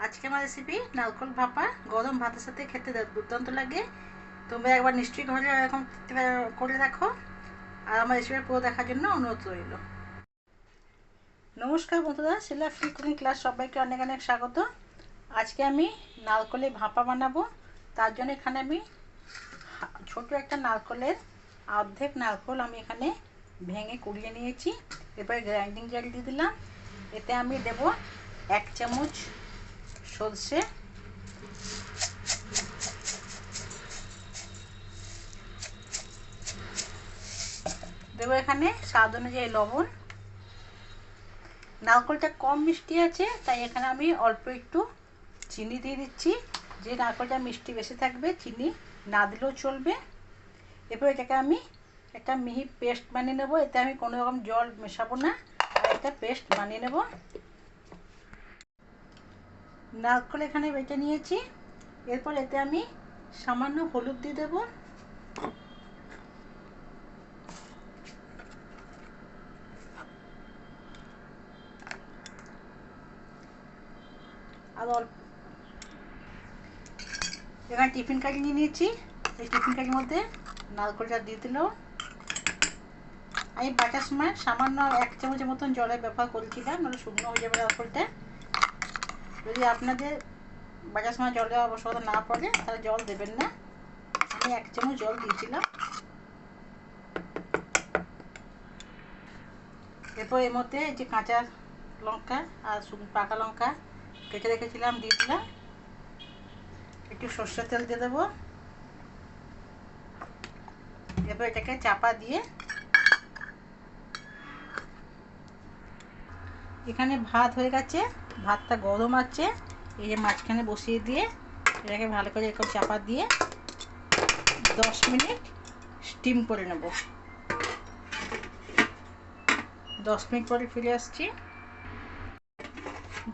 আজকে আমার রেসিপি নারকোল ভাপা গরম ভাতের সাথে খেতে দুর্দান্ত লাগে। তোমরা একবার নিশ্চয়ই ঘরে এরকম করে রাখো। আর আমার রেসিপি পুরো দেখার জন্য অনুরোধ রইল। নমস্কার বন্ধুরা, শিলা ফ্রি কুকিং ক্লাস সবাইকে অনেক অনেক স্বাগত। আজকে আমি নারকলের ভাপা বানাবো। তার জন্য এখানে আমি ছোট একটা নারকলের অর্ধেক নারকল আমি এখানে ভেঙে কুড়িয়ে নিয়েছি। এরপরে গ্রাইন্ডিং জার দিয়ে দিলাম। এতে আমি দেব 1 চামচ সরষে, দেবো এখানে স্বাদ অনুযায়ী লবণ। নারকলটা কম মিষ্টি আছে, তাই এখানে আমি অল্প একটু চিনি দিয়ে দিচ্ছি। যে নারকলটা মিষ্টি বেশি থাকবে চিনি না দিলেও চলবে। এরপর এটাকে আমি একটা মিহি পেস্ট বানিয়ে নেবো। এতে আমি কোনো রকম জল মেশাবো না, আর একটা পেস্ট বানিয়ে নেব। নারকল এখানে বেটে নিয়েছি। এরপর এতে আমি সামান্য হলুদ দিয়ে দেবো, আর অল্প এখানে টিফিন কারি নিয়ে নিয়েছি। এই টিফিন কারির মধ্যে নারকলটা দিয়ে দিল। আমি বাটার সময় সামান্য 1 চামচের মতন জলের ব্যবহার করেছিলাম, মানে শুকনো হয়ে যাবে নারকলটা। যদি আপনাদের বাটার সময় জল দেওয়ার আবশ্যকতা না পড়ে তাহলে জল দেবেন না। আমি 1 চামচ জল দিয়েছিলাম। এরপর এর মধ্যে যে কাঁচা লঙ্কা আর পাকা লঙ্কা কেটে রেখেছিলাম দিয়ে দিলাম। একটু সর্ষের তেল দিয়ে দেবো। এরপর এটাকে চাপা দিয়ে এখানে ভাত হয়ে গেছে, ভাতটা গরম আছে। এই যে মাঝখানে বসিয়ে দিয়ে এটাকে ভালো করে এরকম চাপা দিয়ে 10 মিনিট স্টিম করে নেব। 10 মিনিট পরে ফিরে আসছি।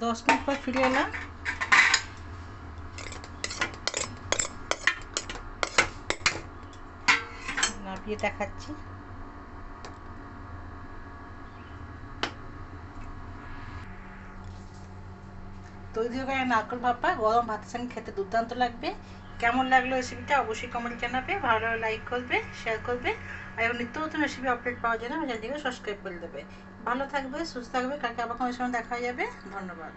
10 মিনিট পর ফিরে এলাম। নামিয়ে দেখাচ্ছি। তৈরি হয়ে নারকল ভাপা গরম ভাতের সঙ্গে খেতে দুর্দান্ত লাগবে। কেমন লাগলো রেসিপিটা অবশ্যই কমেন্ট জানাবে, ভালো লাগলে লাইক করবে, শেয়ার করবে। আর এবং নিত্য নতুন রেসিপি আপডেট পাওয়ার জন্য আমার চ্যানেলটিকে সাবস্ক্রাইব করে দেবে। ভালো থাকবে, সুস্থ থাকবে। কালকে আবার কোনো সময় দেখা যাবে। ধন্যবাদ।